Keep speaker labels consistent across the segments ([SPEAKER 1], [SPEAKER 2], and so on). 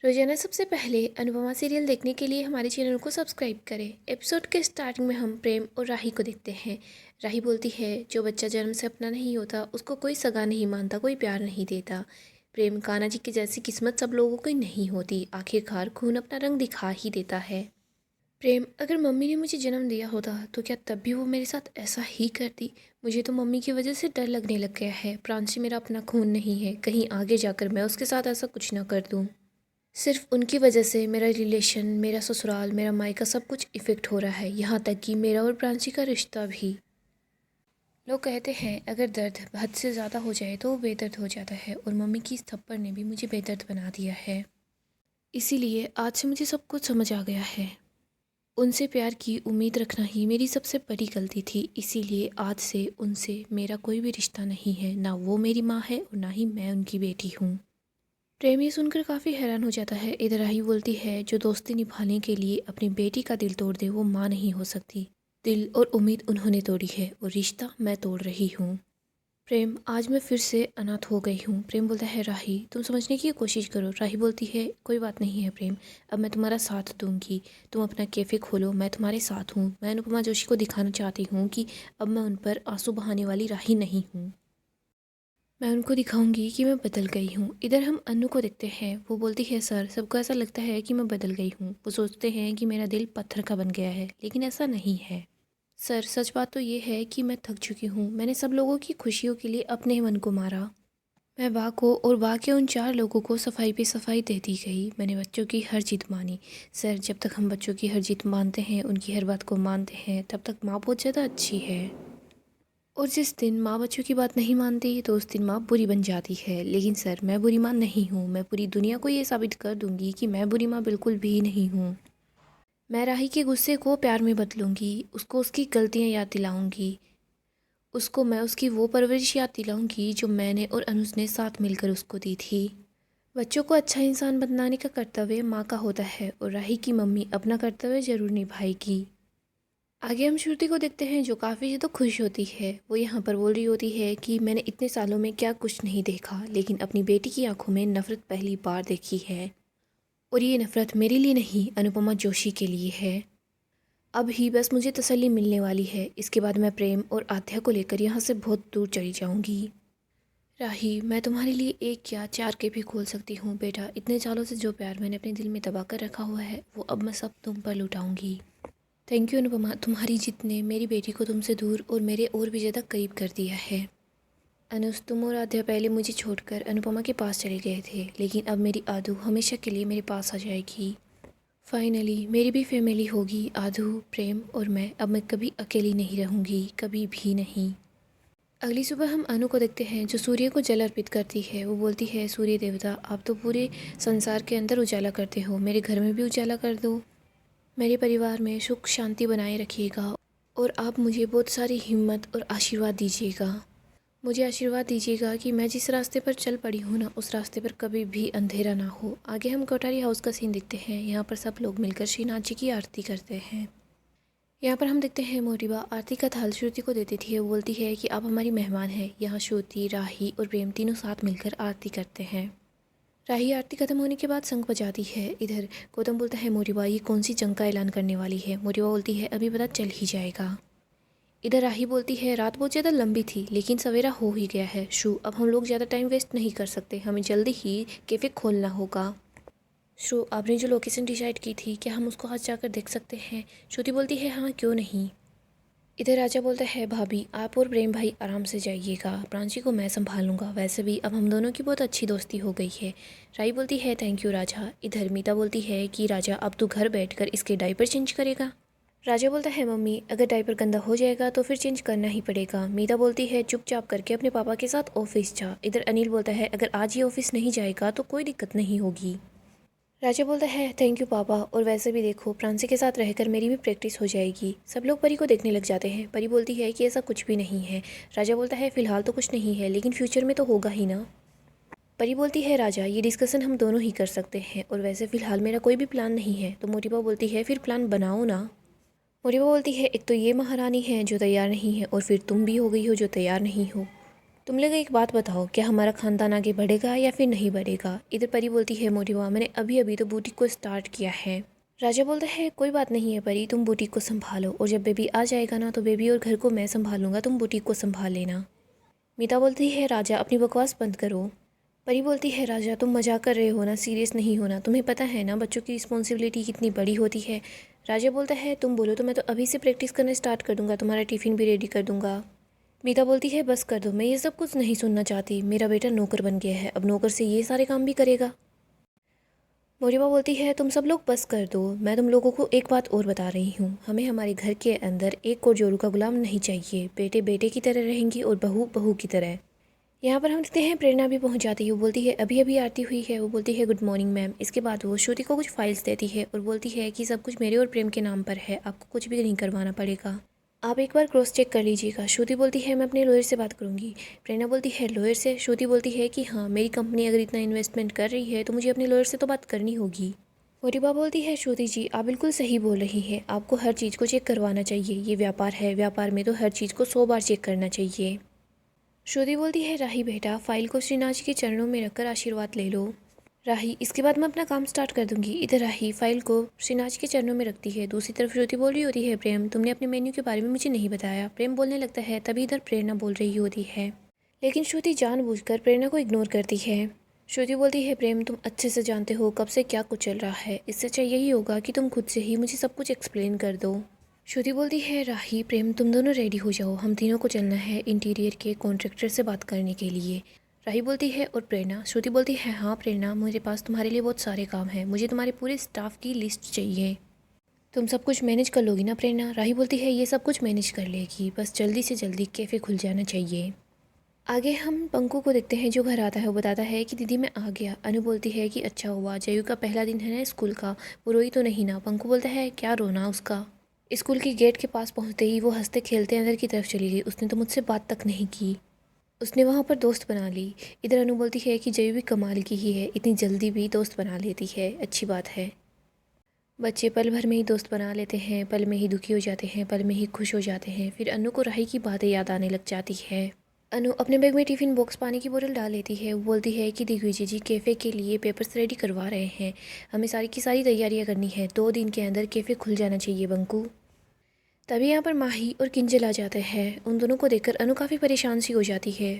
[SPEAKER 1] रोजाना सबसे पहले अनुपमा सीरियल देखने के लिए हमारे चैनल को सब्सक्राइब करें। एपिसोड के स्टार्टिंग में हम प्रेम और राही को देखते हैं। राही बोलती है जो बच्चा जन्म से अपना नहीं होता उसको कोई सगा नहीं मानता, कोई प्यार नहीं देता। प्रेम कान्हा जी की जैसी किस्मत सब लोगों की नहीं होती, आखिरकार खून अपना रंग दिखा ही देता है। प्रेम, अगर मम्मी ने मुझे जन्म दिया होता तो क्या तब भी वो मेरे साथ ऐसा ही करती? मुझे तो मम्मी की वजह से डर लगने लग गया है। प्रांशी मेरा अपना खून नहीं है, कहीं आगे जाकर मैं उसके साथ ऐसा कुछ ना कर दूँ। सिर्फ उनकी वजह से मेरा रिलेशन, मेरा ससुराल, मेरा मायका सब कुछ इफ़ेक्ट हो रहा है, यहाँ तक कि मेरा और प्रांशी का रिश्ता भी। लोग कहते हैं अगर दर्द हद से ज़्यादा हो जाए तो वो बेदर्द हो जाता है, और मम्मी की इस थप्पड़ ने भी मुझे बेदर्द बना दिया है। इसीलिए आज से मुझे सब कुछ समझ आ गया है। उनसे प्यार की उम्मीद रखना ही मेरी सबसे बड़ी गलती थी। इसीलिए आज से उनसे मेरा कोई भी रिश्ता नहीं है, ना वो मेरी माँ है और ना ही मैं उनकी बेटी हूँ। प्रेम ये सुनकर काफ़ी हैरान हो जाता है। इधर राही बोलती है जो दोस्ती निभाने के लिए अपनी बेटी का दिल तोड़ दे वो माँ नहीं हो सकती। दिल और उम्मीद उन्होंने तोड़ी है और रिश्ता मैं तोड़ रही हूँ। प्रेम, आज मैं फिर से अनाथ हो गई हूँ। प्रेम बोलता है राही तुम समझने की कोशिश करो। राही बोलती है कोई बात नहीं है प्रेम, अब मैं तुम्हारा साथ दूंगी। तुम अपना कैफ़े खोलो, मैं तुम्हारे साथ हूँ। मैं अनुपमा जोशी को दिखाना चाहती हूँ कि अब मैं उन पर आंसू बहाने वाली राही नहीं हूँ। मैं उनको दिखाऊंगी कि मैं बदल गई हूँ। इधर हम अन्नू को देखते हैं। वो बोलती है सर, सबको ऐसा लगता है कि मैं बदल गई हूँ। वो सोचते हैं कि मेरा दिल पत्थर का बन गया है, लेकिन ऐसा नहीं है। सर, सच बात तो ये है कि मैं थक चुकी हूँ। मैंने सब लोगों की खुशियों के लिए अपने मन को मारा। मैं बा को और बा के उन 4 लोगों को सफाई पे सफाई देती गई। मैंने बच्चों की हर जीत मानी। सर, जब तक हम बच्चों की हर जीत मानते हैं, उनकी हर बात को मानते हैं, तब तक माँ बहुत ज़्यादा अच्छी है। और जिस दिन माँ बच्चों की बात नहीं मानती तो उस दिन माँ बुरी बन जाती है। लेकिन सर, मैं बुरी माँ नहीं हूँ। मैं पूरी दुनिया को ये साबित कर दूंगी कि मैं बुरी माँ बिल्कुल भी नहीं हूँ। मैं राही के गुस्से को प्यार में बदलूंगी, उसको उसकी गलतियाँ याद दिलाऊंगी। उसको मैं उसकी वो परवरिश याद दिलाऊंगी जो मैंने और अनुज ने साथ मिलकर उसको दी थी। बच्चों को अच्छा इंसान बनाने का कर्तव्य माँ का होता है, और राही की मम्मी अपना कर्तव्य ज़रूर निभाएगी। आगे हम श्रुति को देखते हैं जो काफ़ी ज़्यादा खुश होती है। वो यहाँ पर बोल रही होती है कि मैंने इतने सालों में क्या कुछ नहीं देखा, लेकिन अपनी बेटी की आंखों में नफ़रत पहली बार देखी है। और ये नफ़रत मेरे लिए नहीं, अनुपमा जोशी के लिए है। अब ही बस मुझे तसल्ली मिलने वाली है। इसके बाद मैं प्रेम और आध्या को लेकर यहाँ से बहुत दूर चली जाऊँगी। राही, मैं तुम्हारे लिए एक क्या 4 कैफ़े खोल सकती हूँ बेटा। इतने सालों से जो प्यार मैंने अपने दिल में दबा कर रखा हुआ है वो अब मैं सब तुम पर लुटाऊँगी। थैंक यू अनुपमा, तुम्हारी जिद ने मेरी बेटी को तुमसे दूर और मेरे और भी ज़्यादा करीब कर दिया है। अनुज, तुम और आध्या पहले मुझे छोड़कर अनुपमा के पास चले गए थे, लेकिन अब मेरी आधू हमेशा के लिए मेरे पास आ जाएगी। फाइनली मेरी भी फैमिली होगी। आधू, प्रेम और मैं कभी अकेली नहीं रहूँगी, कभी भी नहीं। अगली सुबह हम अनु को देखते हैं जो सूर्य को जल अर्पित करती है। वो बोलती है सूर्य देवता, आप तो पूरे संसार के अंदर उजाला करते हो, मेरे घर में भी उजाला कर दो। मेरे परिवार में सुख शांति बनाए रखिएगा, और आप मुझे बहुत सारी हिम्मत और आशीर्वाद दीजिएगा। मुझे आशीर्वाद दीजिएगा कि मैं जिस रास्ते पर चल पड़ी हूँ ना, उस रास्ते पर कभी भी अंधेरा ना हो। आगे हम कोठारी हाउस का सीन देखते हैं। यहाँ पर सब लोग मिलकर श्रीनाथ जी की आरती करते हैं। यहाँ पर हम देखते हैं मोटिबा आरती का थाल श्रुति को दे देती है। वो बोलती है कि आप हमारी मेहमान हैं। यहाँ श्रुति, राही और प्रेम तीनों साथ मिलकर आरती करते हैं। राही आरती खत्म होने के बाद शंख बजाती है। इधर गौतम बोलता है मोटिबा ये कौन सी जंग का ऐलान करने वाली है। मोटिबा बोलती है अभी पता चल ही जाएगा। इधर राही बोलती है रात बहुत ज़्यादा लंबी थी, लेकिन सवेरा हो ही गया है। शु, अब हम लोग ज़्यादा टाइम वेस्ट नहीं कर सकते, हमें जल्दी ही कैफ़े खोलना होगा। शु, आपने जो लोकेशन डिसाइड की थी क्या हम उसको आज जाकर देख सकते हैं? श्रुति बोलती है हाँ, क्यों नहीं। इधर राजा बोलता है भाभी आप और प्रेम भाई आराम से जाइएगा, प्रांशी को मैं संभाल लूँगा। वैसे भी अब हम दोनों की बहुत अच्छी दोस्ती हो गई है। राई बोलती है थैंक यू राजा। इधर मीता बोलती है कि राजा अब तू घर बैठकर इसके डायपर चेंज करेगा। राजा बोलता है मम्मी अगर डायपर गंदा हो जाएगा तो फिर चेंज करना ही पड़ेगा। मीता बोलती है चुपचाप करके अपने पापा के साथ ऑफिस जा। इधर अनिल बोलता है अगर आज ये ऑफिस नहीं जाएगा तो कोई दिक्कत नहीं होगी। राजा बोलता है थैंक यू पापा, और वैसे भी देखो प्रांसी के साथ रहकर मेरी भी प्रैक्टिस हो जाएगी। सब लोग परी को देखने लग जाते हैं। परी बोलती है कि ऐसा कुछ भी नहीं है। राजा बोलता है फिलहाल तो कुछ नहीं है, लेकिन फ्यूचर में तो होगा ही ना। परी बोलती है राजा ये डिस्कशन हम दोनों ही कर सकते हैं, और वैसे फ़िलहाल मेरा कोई भी प्लान नहीं है। तो मोटिबा बोलती है फिर प्लान बनाओ ना। मोटिबा बोलती है एक तो ये महारानी है जो तैयार नहीं है, और फिर तुम भी हो गई हो जो तैयार नहीं हो। तुम लोग एक बात बताओ, क्या हमारा खानदान आगे बढ़ेगा या फिर नहीं बढ़ेगा? इधर परी बोलती है, मोटी माँ मैंने अभी अभी तो बुटीक को स्टार्ट किया है। राजा बोलता है, कोई बात नहीं है परी, तुम बुटीक को संभालो और जब बेबी आ जाएगा ना तो बेबी और घर को मैं संभालूंगा, तुम बुटीक को संभाल लेना। मीता बोलती है, राजा अपनी बकवास बंद करो। परी बोलती है, राजा तुम मजाक कर रहे हो ना, सीरियस नहीं होना, तुम्हें पता है ना बच्चों की रिस्पॉन्सिबिलिटी कितनी बड़ी होती है। राजा बोलता है, तुम बोलो तो मैं तो अभी से प्रैक्टिस करना स्टार्ट कर दूंगा, तुम्हारा टिफ़िन भी रेडी कर दूंगा। मीता बोलती है, बस कर दो, मैं ये सब कुछ नहीं सुनना चाहती, मेरा बेटा नौकर बन गया है, अब नौकर से ये सारे काम भी करेगा। मोरिबा बोलती है, तुम सब लोग बस कर दो, मैं तुम लोगों को एक बात और बता रही हूँ, हमें हमारे घर के अंदर एक को जोरू का गुलाम नहीं चाहिए, बेटे बेटे की तरह रहेंगी और बहू बहू की तरह। यहाँ पर हम देखते हैं प्रेरणा भी पहुँच जाती है, वो बोलती है अभी अभी आरती हुई है, वो बोलती है गुड मॉर्निंग मैम। इसके बाद वो श्रुति को कुछ फाइल्स देती है और बोलती है कि सब कुछ मेरे और प्रेम के नाम पर है, आपको कुछ भी नहीं करवाना पड़ेगा, आप एक बार क्रॉस चेक कर लीजिएगा। श्रुति बोलती है, मैं अपने लॉयर से बात करूंगी। प्रेरणा बोलती है, लॉयर से? श्रुति बोलती है कि हाँ, मेरी कंपनी अगर इतना इन्वेस्टमेंट कर रही है तो मुझे अपने लॉयर से तो बात करनी होगी। मोटिबा बोलती है, श्रुति जी आप बिल्कुल सही बोल रही हैं, आपको हर चीज़ को चेक करवाना चाहिए, ये व्यापार है, व्यापार में तो हर चीज़ को 100 बार चेक करना चाहिए। श्रुति बोलती है, राही बेटा फाइल को श्रीनाथ जी के चरणों में रखकर आशीर्वाद ले लो। राही, इसके बाद मैं अपना काम स्टार्ट कर दूंगी। इधर राही फाइल को श्रीनाथ जी के चरणों में रखती है। दूसरी तरफ श्रुति बोल रही होती है, प्रेम तुमने अपने मेन्यू के बारे में मुझे नहीं बताया। प्रेम बोलने लगता है, तभी इधर प्रेरणा बोल रही होती है, लेकिन श्रुति जानबूझकर प्रेरणा को इग्नोर करती है। श्रुति बोलती है, प्रेम तुम अच्छे से जानते हो कब से क्या कुछ चल रहा है, इससे अच्छा यही होगा कि तुम खुद से ही मुझे सब कुछ एक्सप्लेन कर दो। श्रुति बोलती है, राही प्रेम तुम दोनों रेडी हो जाओ, हम तीनों को चलना है इंटीरियर के कॉन्ट्रैक्टर से बात करने के लिए। राही बोलती है, और प्रेरणा? श्रुति बोलती है, हाँ प्रेरणा, मेरे पास तुम्हारे लिए बहुत सारे काम हैं, मुझे तुम्हारे पूरे स्टाफ की लिस्ट चाहिए, तुम सब कुछ मैनेज कर लोगी ना प्रेरणा? राही बोलती है, ये सब कुछ मैनेज कर लेगी, बस जल्दी से जल्दी कैफ़े खुल जाना चाहिए। आगे हम पंकु को देखते हैं, जो घर आता है वो बताता है कि दीदी मैं आ गया। अनु बोलती है कि अच्छा हुआ, जयू का पहला दिन है ना स्कूल का, वो रोई तो नहीं ना? पंकु बोलता है, क्या रोना उसका। स्कूल के गेट के पास पहुंचते ही वो हंसते खेलते अंदर की तरफ चली गई, उसने तो मुझसे बात तक नहीं की, उसने वहाँ पर दोस्त बना ली। इधर अनु बोलती है कि जयू भी कमाल की ही है, इतनी जल्दी भी दोस्त बना लेती है, अच्छी बात है। बच्चे पल भर में ही दोस्त बना लेते हैं, पल में ही दुखी हो जाते हैं, पल में ही खुश हो जाते हैं। फिर अनु को राही की बातें याद आने लग जाती है। अनु अपने बैग में टिफ़िन बॉक्स पानी की बोतल डाल लेती है। वो बोलती है कि दिग्विजय जी कैफ़े के लिए पेपर्स रेडी करवा रहे हैं, हमें सारी की सारी तैयारियां करनी है, 2 दिन के अंदर कैफ़े खुल जाना चाहिए बंकू। तभी यहाँ पर माही और किंजल आ जाते हैं। उन दोनों को देखकर अनु काफ़ी परेशान सी हो जाती है।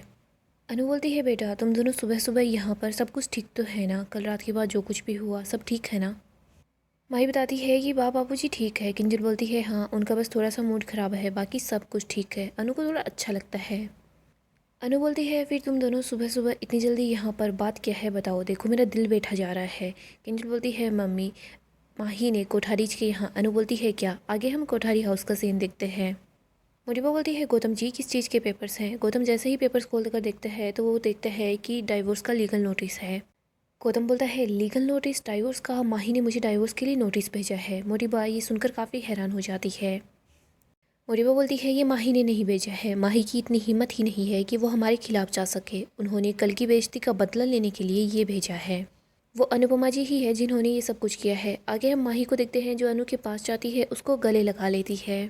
[SPEAKER 1] अनु बोलती है, बेटा तुम दोनों सुबह सुबह यहाँ पर, सब कुछ ठीक तो है ना? कल रात के बाद जो कुछ भी हुआ सब ठीक है ना? माही बताती है कि बाबूजी ठीक है। किंजल बोलती है, हाँ उनका बस थोड़ा सा मूड ख़राब है, बाकी सब कुछ ठीक है। अनु को थोड़ा अच्छा लगता है। अनु बोलती है, फिर तुम दोनों सुबह सुबह इतनी जल्दी यहाँ पर, बात क्या है बताओ, देखो मेरा दिल बैठा जा रहा है। किंजल बोलती है, मम्मी माही ने कोठारी के यहाँ। अनु बोलती है, क्या? आगे हम कोठारी हाउस का सीन देखते हैं। मोटिबा बोलती है, गौतम जी किस चीज़ के पेपर्स हैं? गौतम जैसे ही पेपर्स खोल कर देखता है तो वो देखता है कि डाइवोर्स का लीगल नोटिस है। गौतम बोलता है, लीगल नोटिस? डाइवोर्स का? माही ने मुझे डाइवोर्स के लिए नोटिस भेजा है। मोटिबा ये सुनकर काफ़ी हैरान हो जाती है। मोटिबा बोलती है, ये माही ने नहीं भेजा है, माही की इतनी हिम्मत ही नहीं है कि वो हमारे खिलाफ जा सके, उन्होंने कल की बेइज्जती का बदला लेने के लिए ये भेजा है। वो अनुपमा जी ही है जिन्होंने ये सब कुछ किया है। आगे हम माही को देखते हैं, जो अनु के पास जाती है, उसको गले लगा लेती है।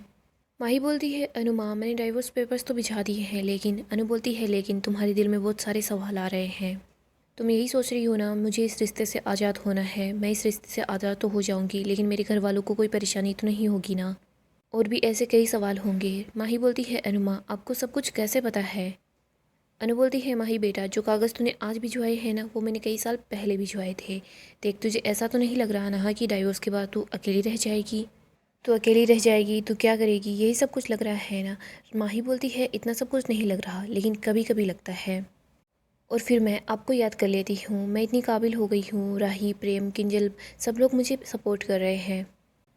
[SPEAKER 1] माही बोलती है, अनु माँ मैंने डाइवोर्स पेपर्स तो भिजवा दिए हैं, लेकिन अनु बोलती है, लेकिन तुम्हारे दिल में बहुत सारे सवाल आ रहे हैं, तुम यही सोच रही हो ना मुझे इस रिश्ते से आज़ाद होना है। मैं इस रिश्ते से आज़ाद तो हो जाऊंगी, लेकिन मेरे घर वालों को कोई परेशानी तो नहीं होगी ना? और भी ऐसे कई सवाल होंगे। माही बोलती है, अनु माँ आपको सब कुछ कैसे पता है? अनु बोलती है, माही बेटा जो कागज़ तूने आज भिजवाए हैं ना, वो मैंने कई साल पहले भिजवाए थे। देख तुझे ऐसा तो नहीं लग रहा ना कि डाइवोर्स के बाद तू अकेली रह जाएगी? तो अकेली रह जाएगी तो क्या करेगी, यही सब कुछ लग रहा है ना? माही बोलती है, इतना सब कुछ नहीं लग रहा, लेकिन कभी कभी लगता है। और फिर मैं आपको याद कर लेती हूँ, मैं इतनी काबिल हो गई हूँ, राही प्रेम किंजल सब लोग मुझे सपोर्ट कर रहे हैं,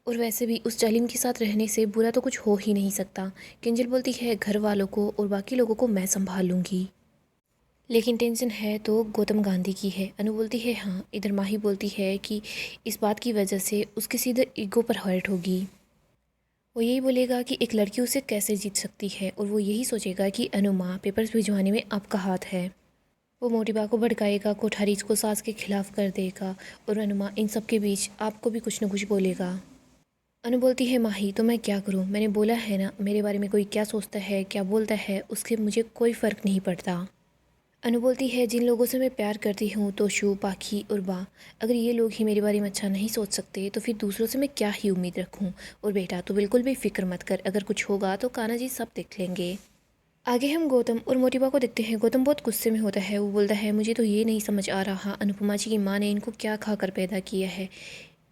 [SPEAKER 1] और वैसे भी उस जालिम के साथ रहने से बुरा तो कुछ हो ही नहीं सकता। किंजल बोलती है, घर वालों को और बाकी लोगों को मैं संभाल लूँगी, लेकिन टेंशन है तो गौतम गांधी की है। अनु बोलती है, हाँ। इधर माही बोलती है कि इस बात की वजह से उसके सीधे ईगो पर हर्ट होगी, वो यही बोलेगा कि एक लड़की उसे कैसे जीत सकती है, और वो यही सोचेगा कि अनु माँ पेपर्स भिजवाने में आपका हाथ है। वो मोटिबा को भड़काएगा, कोठारी को सास के खिलाफ कर देगा, और अनुमा इन सब के बीच आपको भी कुछ न कुछ बोलेगा। अनु बोलती है माही तो मैं क्या करूँ, मैंने बोला है ना मेरे बारे में कोई क्या सोचता है क्या बोलता है उसके मुझे कोई फ़र्क नहीं पड़ता। अनु बोलती है जिन लोगों से मैं प्यार करती हूँ तोशु, पाखी और बा, अगर ये लोग ही मेरे बारे में अच्छा नहीं सोच सकते तो फिर दूसरों से मैं क्या ही उम्मीद रखूँ। और बेटा तो बिल्कुल भी फिक्र मत कर, अगर कुछ होगा तो कान्हा जी सब देख लेंगे। आगे हम गौतम और मोटिबा को देखते हैं। गौतम बहुत गुस्से में होता है। वो बोलता है मुझे तो ये नहीं समझ आ रहा अनुपमा जी की माँ ने इनको क्या खाकर पैदा किया है।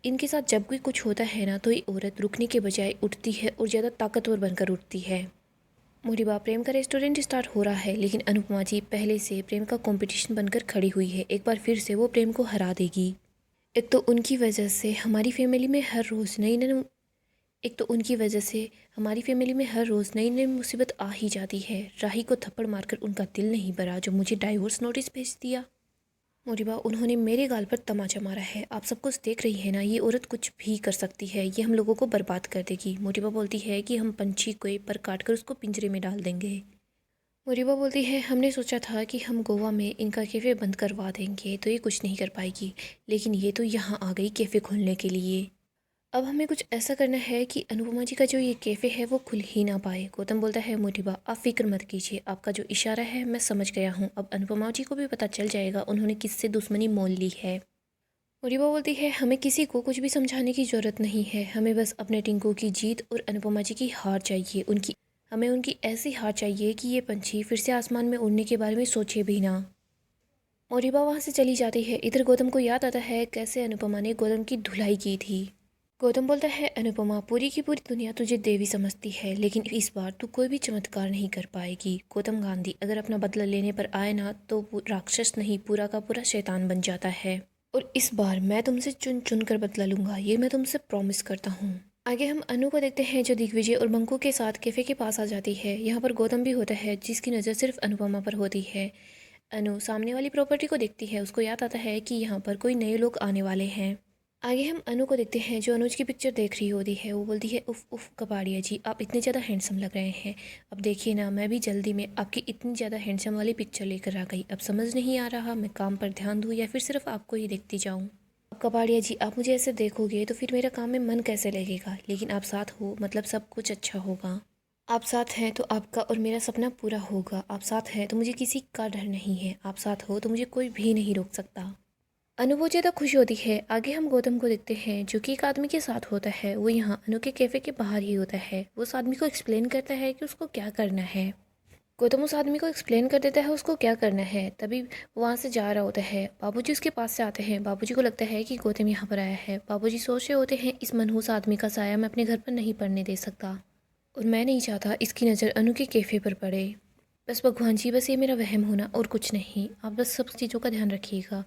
[SPEAKER 1] इनके साथ जब भी कुछ होता है ना तो ये औरत रुकने के बजाय उठती है और ज़्यादा ताकतवर बनकर उठती है। मोटिबा प्रेम का रेस्टोरेंट स्टार्ट हो रहा है लेकिन अनुपमा जी पहले से प्रेम का कंपटीशन बनकर खड़ी हुई है। एक बार फिर से वो प्रेम को हरा देगी। एक तो उनकी वजह से हमारी फैमिली में हर रोज़ नई नई एक तो उनकी वजह से हमारी फैमिली में हर रोज़ नई नई मुसीबत आ ही जाती है। राही को थप्पड़ मारकर उनका दिल नहीं भरा जो मुझे डाइवोर्स नोटिस भेज दिया। मोटिबा उन्होंने मेरे गाल पर तमाचा मारा है। आप सब कुछ देख रही है ना, ये औरत कुछ भी कर सकती है, ये हम लोगों को बर्बाद कर देगी। मोटिबा बोलती है कि हम पंछी को पर काट कर उसको पिंजरे में डाल देंगे। मोटिबा बोलती है हमने सोचा था कि हम गोवा में इनका कैफ़े बंद करवा देंगे तो ये कुछ नहीं कर पाएगी, लेकिन ये तो यहाँ आ गई कैफ़े खोलने के लिए। अब हमें कुछ ऐसा करना है कि अनुपमा जी का जो ये कैफ़े है वो खुल ही ना पाए। गौतम बोलता है मोटिबा आप फिक्र मत कीजिए, आपका जो इशारा है मैं समझ गया हूँ। अब अनुपमा जी को भी पता चल जाएगा उन्होंने किससे दुश्मनी मोल ली है। मोटिबा बोलती है हमें किसी को कुछ भी समझाने की ज़रूरत नहीं है, हमें बस अपने टिंकू की जीत और अनुपमा जी की हार चाहिए। हमें उनकी ऐसी हार चाहिए कि ये पंछी फिर से आसमान में उड़ने के बारे में सोचे भी ना। मोटिबा वहाँ से चली जाती है। इधर गौतम को याद आता है कैसे अनुपमा ने गौतम की धुलाई की थी। गौतम बोलता है अनुपमा पूरी की पूरी दुनिया तुझे देवी समझती है लेकिन इस बार तू कोई भी चमत्कार नहीं कर पाएगी। गौतम गांधी अगर अपना बदला लेने पर आए ना तो वो राक्षस नहीं पूरा का पूरा शैतान बन जाता है। और इस बार मैं तुमसे चुन चुन कर बदला लूंगा, ये मैं तुमसे प्रॉमिस करता हूँ। आगे हम अनु को देखते हैं जो दिग्विजय और बंकू के साथ कैफे के पास आ जाती है। यहाँ पर गौतम भी होता है जिसकी नज़र सिर्फ अनुपमा पर होती है। अनु सामने वाली प्रॉपर्टी को देखती है। उसको याद आता है कि यहाँ पर कोई नए लोग आने वाले हैं। आगे हम अनु को देखते हैं जो अनुज की पिक्चर देख रही होती है। वो बोलती है उफ उफ कपाड़िया जी आप इतने ज़्यादा हैंडसम लग रहे हैं। अब देखिए ना मैं भी जल्दी में आपकी इतनी ज़्यादा हैंडसम वाली पिक्चर लेकर आ गई। अब समझ नहीं आ रहा मैं काम पर ध्यान दूँ या फिर सिर्फ आपको ही देखती जाऊँ। अब कपाड़िया जी आप मुझे ऐसे देखोगे तो फिर मेरा काम में मन कैसे लगेगा, लेकिन आप साथ हो मतलब सब कुछ अच्छा होगा। आप साथ हैं तो आपका और मेरा सपना पूरा होगा। आप साथ हैं तो मुझे किसी का डर नहीं है। आप साथ हो तो मुझे कोई भी नहीं रोक सकता। अनु बहुत ज़्यादा खुश होती है। आगे हम गौतम को देखते हैं जो कि एक आदमी के साथ होता है। वो यहाँ अनु के कैफ़े के बाहर ही होता है। वो उस आदमी को एक्सप्लेन करता है कि उसको क्या करना है। गौतम उस आदमी को एक्सप्लेन कर देता है उसको क्या करना है। तभी वो वहाँ से जा रहा होता है। बाबूजी उसके पास से आते हैं। बाबूजी को लगता है कि गौतम यहाँ पर आया है। बाबूजी सोच रहे होते हैं इस मनहूस आदमी का साया मैं अपने घर पर नहीं पड़ने दे सकता और मैं नहीं चाहता इसकी नज़र अनु के कैफ़े पर पड़े। बस भगवान जी बस ये मेरा वहम होना और कुछ नहीं, आप बस सब चीज़ों का ध्यान रखिएगा।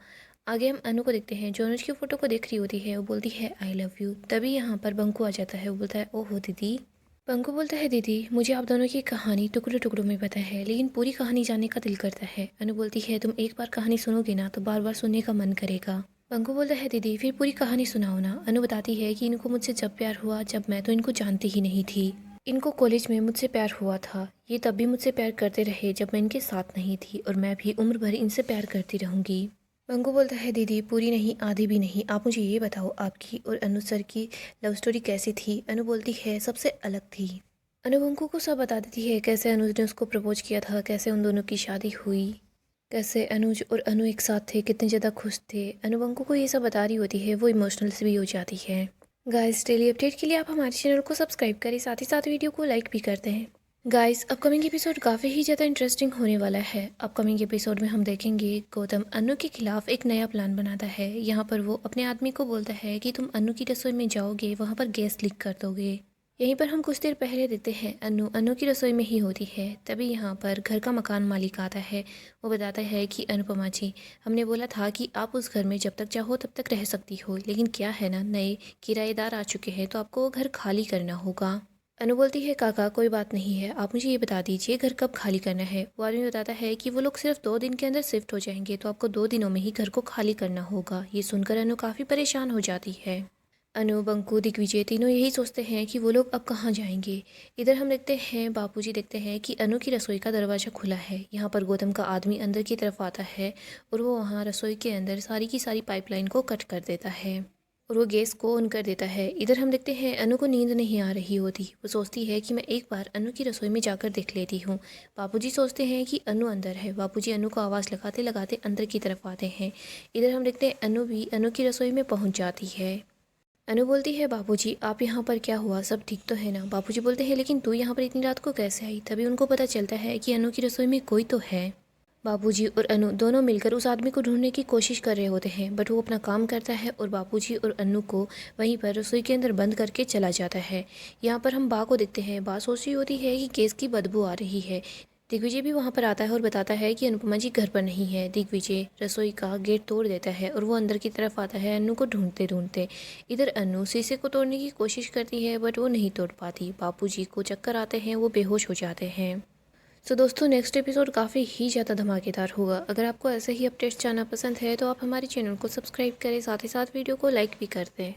[SPEAKER 1] आगे हम अनु को देखते हैं जो अनुज की फ़ोटो को देख रही होती है। वो बोलती है आई लव यू। तभी यहाँ पर बंकू आ जाता है। वो बोलता है ओहो दीदी। बंकू बोलता है दीदी मुझे आप दोनों की कहानी टुकड़ों टुकड़ों में पता है लेकिन पूरी कहानी जानने का दिल करता है। अनु बोलती है तुम एक बार कहानी सुनोगे ना तो बार बार सुनने का मन करेगा। बंकू बोलता है दीदी फिर पूरी कहानी सुनाओ ना। अनु बताती है कि इनको मुझसे जब प्यार हुआ जब मैं तो इनको जानती ही नहीं थी। इनको कॉलेज में मुझसे प्यार हुआ था। ये तब भी मुझसे प्यार करते रहे जब मैं इनके साथ नहीं थी और मैं भी उम्र भर इनसे प्यार करती रहूँगी। बंकू बोलता है दीदी पूरी नहीं आधी भी नहीं, आप मुझे ये बताओ आपकी और अनु सर की लव स्टोरी कैसी थी। अनु बोलती है सबसे अलग थी। अनु बंकू को सब बता देती है कैसे अनुज ने उसको प्रपोज किया था, कैसे उन दोनों की शादी हुई, कैसे अनुज और अनु एक साथ थे, कितने ज़्यादा खुश थे। अनु बंकू को ये सब बता रही होती है। वो इमोशनल से भी हो जाती है। गाइस डेली अपडेट के लिए आप हमारे चैनल को सब्सक्राइब करें, साथ ही साथ वीडियो को लाइक भी करते हैं। गाइस अपकमिंग एपिसोड काफ़ी ही ज़्यादा इंटरेस्टिंग होने वाला है। अपकमिंग एपिसोड में हम देखेंगे गौतम अनु के खिलाफ एक नया प्लान बनाता है। यहाँ पर वो अपने आदमी को बोलता है कि तुम अनु की रसोई में जाओगे, वहाँ पर गैस लीक कर दोगे। यहीं पर हम कुछ देर पहले देखते हैं अनु की रसोई में ही होती है। तभी यहाँ पर घर का मकान मालिक आता है। वो बताता है कि अनुपमा जी हमने बोला था कि आप उस घर में जब तक चाहो तब तक रह सकती हो, लेकिन क्या है ना नए किराएदार आ चुके हैं तो आपको वो घर खाली करना होगा। अनु बोलती है काका कोई बात नहीं है, आप मुझे ये बता दीजिए घर कब खाली करना है। वो आदमी बताता है कि वो लोग सिर्फ 2 दिन के अंदर शिफ्ट हो जाएंगे तो आपको 2 दिनों में ही घर को खाली करना होगा। ये सुनकर अनु काफ़ी परेशान हो जाती है। अनु बंकू दिग्विजय तीनों यही सोचते हैं कि वो लोग अब कहाँ जाएंगे। इधर हम देखते हैं बापूजी देखते हैं कि अनु की रसोई का दरवाज़ा खुला है। यहाँ पर गौतम का आदमी अंदर की तरफ आता है और वो वहाँ रसोई के अंदर सारी की सारी पाइपलाइन को कट कर देता है। और वो गैस को ऑन कर देता है। इधर हम देखते हैं अनु को नींद नहीं आ रही होती। वो सोचती है कि मैं एक बार अनु की रसोई में जाकर देख लेती हूँ। बापूजी सोचते हैं कि अनु अंदर है। बापूजी अनु को आवाज़ लगाते लगाते अंदर की तरफ आते हैं। इधर हम देखते हैं अनु भी अनु की रसोई में पहुँच जाती है। अनु बोलती है, बापूजी आप यहाँ पर, क्या हुआ, सब ठीक तो है ना? बापूजी बोलते हैं, लेकिन तू यहाँ पर इतनी रात को कैसे आई? तभी उनको पता चलता है कि अनु की रसोई में कोई तो है। बापूजी और अनु दोनों मिलकर उस आदमी को ढूंढने की कोशिश कर रहे होते हैं, बट वो अपना काम करता है और बापूजी और अनु को वहीं पर रसोई के अंदर बंद करके चला जाता है। यहाँ पर हम बा को देखते हैं। बा सोच रही होती है कि गैस की बदबू आ रही है। दिग्विजय भी वहाँ पर आता है और बताता है कि अनुपमा जी घर पर नहीं है। दिग्विजय रसोई का गेट तोड़ देता है और वो अंदर की तरफ आता है अनु को ढूंढते ढूंढते। इधर अनु शीशे को तोड़ने की कोशिश करती है, बट वो नहीं तोड़ पाती। बापूजी को चक्कर आते हैं, वो बेहोश हो जाते हैं। सो दोस्तों, नेक्स्ट एपिसोड काफ़ी ही ज़्यादा धमाकेदार होगा। अगर आपको ऐसे ही अपडेट्स जानना पसंद है तो आप हमारे चैनल को सब्सक्राइब करें, साथ ही साथ वीडियो को लाइक भी कर दें।